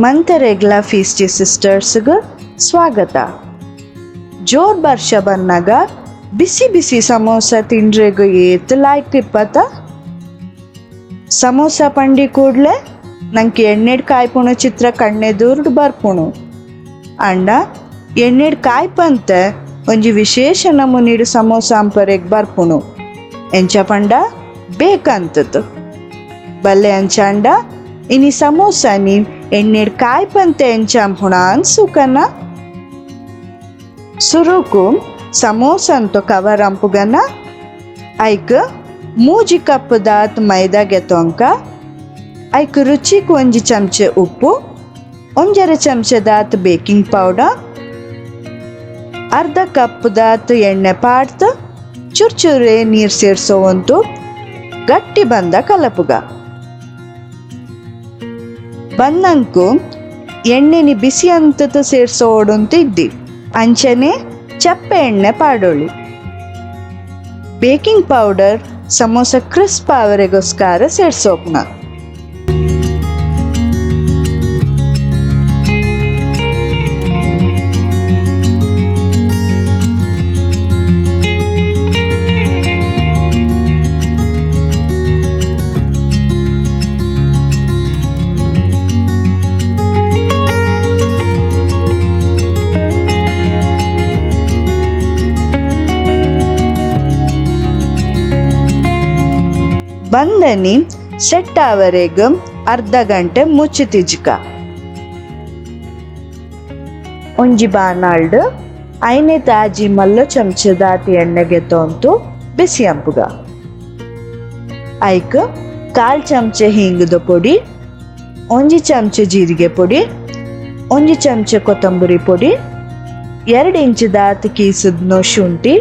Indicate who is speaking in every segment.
Speaker 1: ಮಂತೆರೆಗ್ಲ ಫೀಸ್ಟಿ ಸಿಸ್ಟರ್ಸ್ಗೆ ಸ್ವಾಗತ. ಜೋರ್ ವರ್ಷ ಬಂದಾಗ ಬಿಸಿ ಬಿಸಿ ಸಮೋಸ ತಿಂಡ್ರೆಗು ಏತ್ ಲಾಯ್ಕ್ ಇಪ್ಪತ್ತ. ಸಮೋಸ ಪಂಡಿ ಕೂಡ್ಲೆ ನಂಗೆ ಎಣ್ಣೆಡ್ ಕಾಯ್ಪುಣು ಚಿತ್ರ ಕಣ್ಣೆದುರ್ಡು ಬರ್ಪುಣು. ಅಂಡ ಎಣ್ಣೆಡ್ ಕಾಯ್ಪಂತೆ ಒಂಜಿ ವಿಶೇಷ ನಮೂನಿಡು ಸಮೋಸ ಅಂಪರೆಗ್ ಬರ್ಪುಣು. ಎಂಚ ಪಂಡ ಬೇಕಂತತು ಬಲ್ಲೆ ಅಂಚಾಂಡ ಇನಿ ಸಮೋಸನಿ ಎಣ್ಣೆಡ್ ಕಾಯ್ಪಂತೆ ಎಂಚಾಂಪುಣ ಅನ್ಸುಕನ. ಸುರುಕು ಸಮೋಸ ಅಂತೂ ಕವರ್ ಅಂಪುಗನ ಐಕ್ ಮೂಜಿ ಕಪ್ ದಾತ್ ಮೈದಾ ಗೆತ್ತೊಂಕ ಐಕ್ ರುಚಿಗೆ ಒಂಜಿ ಚಮಚೆ ಉಪ್ಪು, ಒಂಜರೆ ಚಮಚೆ ದಾತ್ ಬೇಕಿಂಗ್ ಪೌಡರ್, ಅರ್ಧ ಕಪ್ ದಾತ್ ಎಣ್ಣೆ ಪಾಡ್ತ ಚುರ್ಚುರೆ ನೀರು ಸೇರ್ಸೋವಂತು ಗಟ್ಟಿ ಬಂದ ಕಲಪುಗ. ಬಂದಂಕು ಎಣ್ಣೆನಿ ಬಿಸಿ ಅಂತದ ಸೇರ್ಸೋಡಂತು ಇದ್ದಿ ಅಂಚನೆ ಚಪ್ಪೆ ಎಣ್ಣೆ ಪಾಡೋಳಿ. ಬೇಕಿಂಗ್ ಪೌಡರ್ ಸಮೋಸ ಕ್ರಿಸ್ಪ್ ಆವರೆಗೋಸ್ಕರ ಸೇರ್ಸೋಕ್ನ. ಬಂದನಿ ಸೆಟ್ ಆವರೆಗೆ ಅರ್ಧ ಗಂಟೆ ಮುಚ್ಚಿ ತಿಜ್ಕ. ಒಂಜಿ ಬಾನಾಲ್ಡ್ ಐನೆ ತಾಜಿ ಮಲ್ಲ ಚಮಚ ದಾತಿ ಎಣ್ಣೆಗೆ ತೊಂತು ಬಿಸಿ ಅಂಪುಗ. ಐಕ್ ಕಾಲ್ ಚಮಚೆ ಹಿಂಗದ ಪೊಡಿ, ಒಂಜಿ ಚಮಚೆ ಜೀರಿಗೆ ಪೊಡಿ, ಒಂಜಿ ಚಮಚೆ ಕೊತ್ತಂಬರಿ ಪೊಡಿ, 2 ಇಂಚ್ ದಾತ್ ಕೀಸದ್ನೋ ಶುಂಠಿ,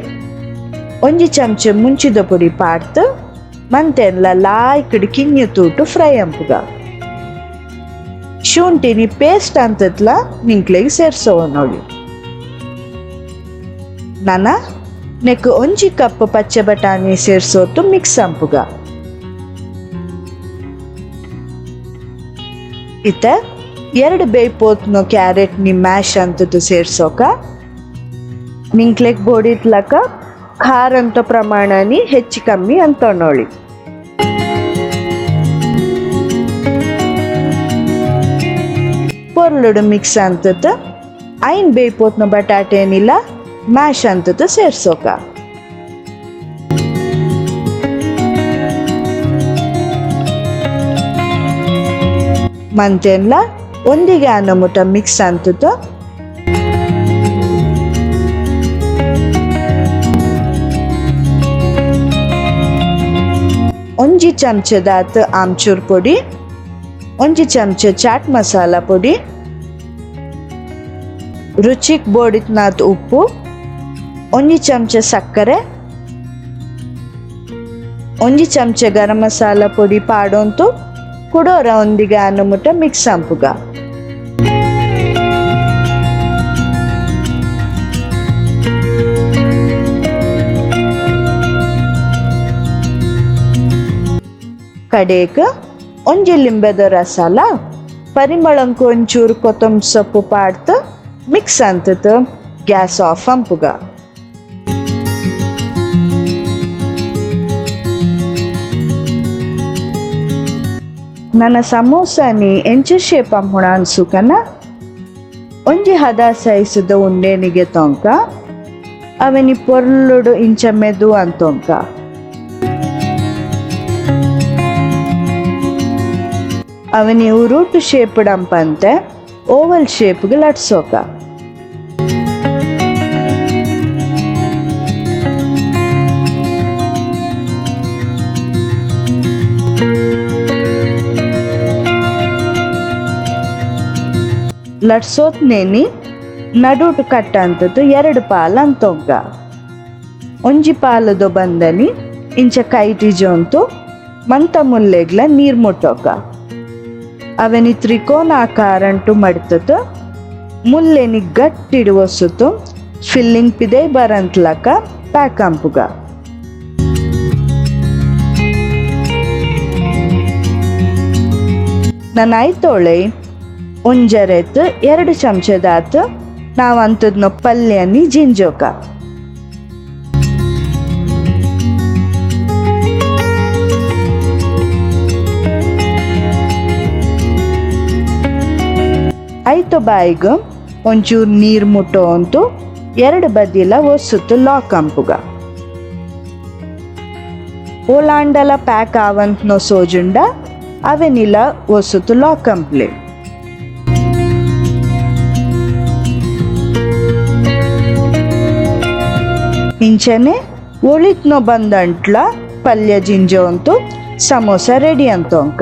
Speaker 1: ಒಂಜಿ ಚಮಚೆ ಮುಂಚಿದ ಪೊಡಿ ಪಾಡ್ತು ಮಂತೆಲ್ಲ ಲಾಯ್ಕಡ್ ಕಿಂಜು ತೂಟು ಫ್ರೈ ಅಂಪುಗ. ಶುಂಠಿನಿ ಪೇಸ್ಟ್ ಅಂತತ್ಲ ನಿಂಕ್ಲೆಗ್ ಸೇರ್ಸೋವ ನೋಡಿ. ನನ ನೆಕ್ ಒಂಜಿ ಕಪ್ ಪಚ್ಚೆ ಬಟಾಣಿ ಸೇರ್ಸೋತು ಮಿಕ್ಸ್ ಅಂಪುಗ. ಇತ್ತ 2 ಬೇಯ್ಪೋತ್ನೋ ಕ್ಯಾರೆಟ್ ನಿ ಮ್ಯಾಶ್ ಅಂತದ್ದು ಸೇರ್ಸೋಕ. ನಿಂಕ್ಲೆಗ್ ಬೋಡಿತ್ಲಕ ಖಾರ ಅಂತ ಪ್ರಮಾಣನಿ ಹೆಚ್ಚು ಕಮ್ಮಿ ಅಂತ ನೋಡಿ. ಪೊರ್ಲುಡು ಮಿಕ್ಸ್ ಅಂತದ ಐನ್ ಬೇಯ್ಪೋತ್ನ ಬಟಾಟೆ ಏನಿಲ್ಲ ಮ್ಯಾಶ್ ಅಂತದ ಸೇರ್ಸೋಕ. ಮಂತೆನ್ಲ ಒಂದಿಗೆ ಅನ್ನಮುಟ ಮಿಕ್ಸ್ ಅಂತದ ಒಂಜಿ ಚಮಚೆ ದಾತ್ ಆಮ್ಚೂರ್ ಪೊಡಿ, ಒಂಜಿ ಚಮಚೆ ಚಾಟ್ ಮಸಾಲ ಪೊಡಿ, ರುಚಿಗ್ ಬೋಡಿತ್ನಾತ್ ಉಪ್ಪು, ಒಂಜಿ ಚಮಚೆ ಸಕ್ಕರೆ, ಒಂಜಿ ಚಮಚೆ ಗರಂ ಮಸಾಲ ಪೊಡಿ ಪಾಡೊಂತು ಕುಡೋರ ಒಂದಿಗೆ ಅನ್ನಮುಟ ಮಿಕ್ಸ್ ಅಂಪುಗ. ಕಡೇಕ್ ಒಂಜಿ ಲಿಂಬೆದ ರಸಾಲ ಪರಿಮಳಂಕು ಒಂಚೂರು ಕೊತ್ತಂಬರಿ ಸೊಪ್ಪು ಪಾಡ್ತು ಮಿಕ್ಸ್ ಅಂತದ ಗ್ಯಾಸ್ ಆಫ್ ಅಂಪುಗ. ನನ್ನ ಸಮೋಸನಿ ಎಂಚ ಶೇಪ್ ಅಂಪುಣ ಅನ್ಸುಕನ. ಒಂಜಿ ಹದ ಸೈಜದ ಉಂಡೆನಿಗೆ ತೊಂಕ ಅವನಿ ಪೊರ್ಲುಡು ಇಂಚ ಮೆದು ಅಂತೊಂಕ. ಅವನಿ ಉರುಟ್ ಶೇಪ್ ಡಂಪಂತೆ ಓವಲ್ ಶೇಪ್ಗೆ ಲಟ್ಸೋಕ. ಲಟ್ಸೋತ್ನೇನಿ ನಡುಟು ಕಟ್ಟ ಅಂತದ್ದು 2 ಪಾಲ್ ಅಂತೊಂಕ. ಒಂಜಿ ಪಾಲದು ಬಂದನಿ ಇಂಚ ಕೈಟಿಜೊಂತು ಮಂತ ಮುಲ್ಲೆಗ್ಲ ನೀರ್ ಮುಟ್ಟೋಕ. ಅವನಿ ತ್ರಿಕೋನ ಆಕಾರಂಟು ಮಡ್ತದ ಮುಲ್ಲೆನಿ ಗಟ್ಟಿಡು ಒಸುತ್ತು ಫಿಲ್ಲಿಂಗ್ ಪಿದೆ ಬರಂತ್ಲಕ ಪ್ಯಾಕ್ ಅಂಪುಗ. ನನ್ನ ಐತೋಳೆ ಒಂಜರೆತ್ 2 ಚಮಚದಾತ್ ನಾವು ಅಂಥದ್ನ ಪಲ್ಯನಿ ಜಿಂಜೋಕ. ಐತು ಬಾಯಿಗೆ ಒಂಚೂರು ನೀರು ಮುಟ್ಟೋ ಅಂತು 2 ಬದಿಲ ಒಸುತ್ತು ಲಾಕ್ ಅಂಪುಗ. ಓಲಾಂಡಲ ಪ್ಯಾಕ್ ಆವಂತನೋ ಸೋಜುಂಡ ಅವೆನಿಲ ಒಸುತ್ತು ಲಾಕ್ ಕಂಪ್ಲೆ. ಇಂಚನೆ ಒಳಿತ್ನೋ ಬಂದಂಟ್ಲ ಪಲ್ಯ ಜಿಂಜೋ ಅಂತು ಸಮೋಸ ರೆಡಿ ಅಂತೋಂಕ.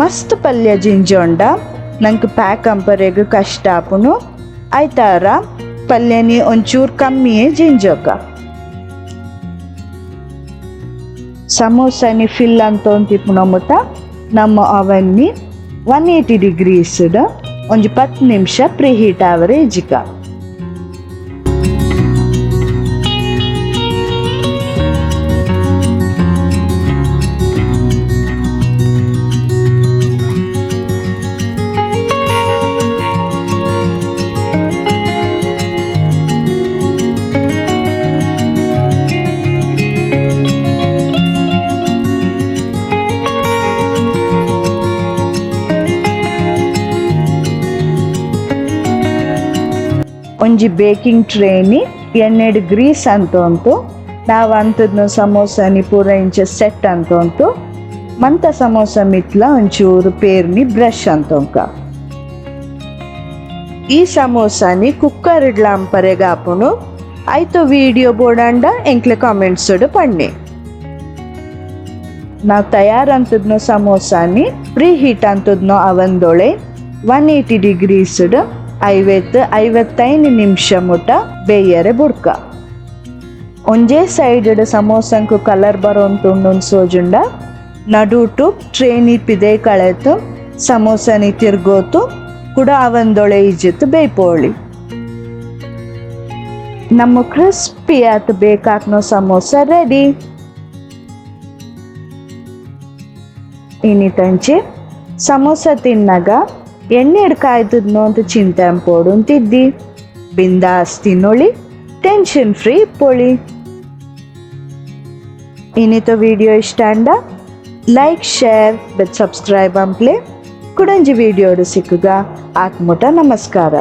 Speaker 1: ಮಸ್ತ್ ಪಲ್ಯ ಜಿಂಜೋಂಡ ನಂಗೆ ಪ್ಯಾಕ್ ಅಂಪರೆಗ್ ಕಷ್ಟ ಆಪುನು ಆಯ್ತಾರ ಪಲ್ಯನಿ ಒಂಚೂರು ಕಮ್ಮಿಯೇ ಜಿಂಜೋಕ. ಸಮೋಸನಿ ಫಿಲ್ ಅಂತೊಂತಿಪ್ಪುನ ಮುತ್ತ ನಮ್ಮ ಅವನ್ನಿ 180 ಡಿಗ್ರೀಸ್ಡ್ ಒಂಜಿ 10 ನಿಮಿಷ ಪ್ರೀ ಹೀಟ್ ಆವರೆ ಇಜ್ಜಿಕ. ಒಂಜಿ ಬೇಕಿಂಗ್ ಟ್ರೇನಿ ಎಣ್ಣೆಡು ಗ್ರೀಸ್ ಅಂತೊಂತು ನಾವು ಅಂಥದ್ನು ಸಮೋಸನಿ ಪೂರ ಇಂಚ ಸೆಟ್ ಅಂತೊಂತು ಮಂತ ಸಮೋಸ ಮಿತ್ಲ ಒಂಚೂರು ಪೇರ್ನಿ ಬ್ರಷ್ ಅಂತೊಂಕ. ಈ ಸಮೋಸನಿ ಕುಕ್ಕರ್ ಇಡ್ಲಾಂಪರೆಗ ಆಪುನು ಆಯ್ತು ವಿಡಿಯೋ ಬೋಡಂಡ ಎಂಕ್ಲೆ ಕಾಮೆಂಟ್ಸ್ ಪಣ್ಣೆ. ನಾವು ತಯಾರಂತದ್ನು ಸಮೋಸನಿ ಪ್ರೀ ಹೀಟ್ ಅಂತದ್ನು ಅವನ್ದೊಳೆ 180 ಡಿಗ್ರೀಸ್ಡ್ 50-55 ನಿಮಿಷ ಮುಟ ಬೇಯರೆ ಬುಡ್ಕ. ಒಂಜೇ ಸೈಡ್ ಸಮೋಸಂಕು ಕಲರ್ ಬರೋಂತುಂಡು ಸೋಜುಂಡ ನಡುಟು ಟ್ರೇನಿ ಪಿದೆ ಕಳೆತು ಸಮೋಸನಿ ತಿರ್ಗೋತು ಕೂಡ ಅವನ್ದೊಳೆ ಇಜ್ಜಿತ್ತು ಬೇಯ್ಪೋಳಿ. ನಮ್ಮ ಕ್ರಿಸ್ಪಿ ಆತ್ ಬೇಕಾಕ್ನೋ ಸಮೋಸ ರೆಡಿ. ಇನ್ನಿತಂಚೆ ಸಮೋಸ ತಿನ್ನಾಗ ಎಣ್ಣೆಡ್ ಕಾಯ್ತದ್ನೋ ಅಂತ ಚಿಂತೆ ಅಂಪೋಡು ಅಂತಿದ್ದಿ. ಬಿಂದಾಸ್ ತಿನ್ನೊಳಿ, ಟೆನ್ಷನ್ ಫ್ರೀ ಇಪ್ಪೊಳಿ. ಇನ್ನಿತ ವಿಡಿಯೋ ಇಷ್ಟ ಅಂಡ ಲೈಕ್ ಶೇರ್ ಬೆತ್ ಸಬ್ಸ್ಕ್ರೈಬ್ ಅಂಪ್ಲೆ ಕುಡಂಜಿ ವಿಡಿಯೋಡು ಸಿಕ್ಕುಗ ಆತ್ಮುಟ ನಮಸ್ಕಾರ.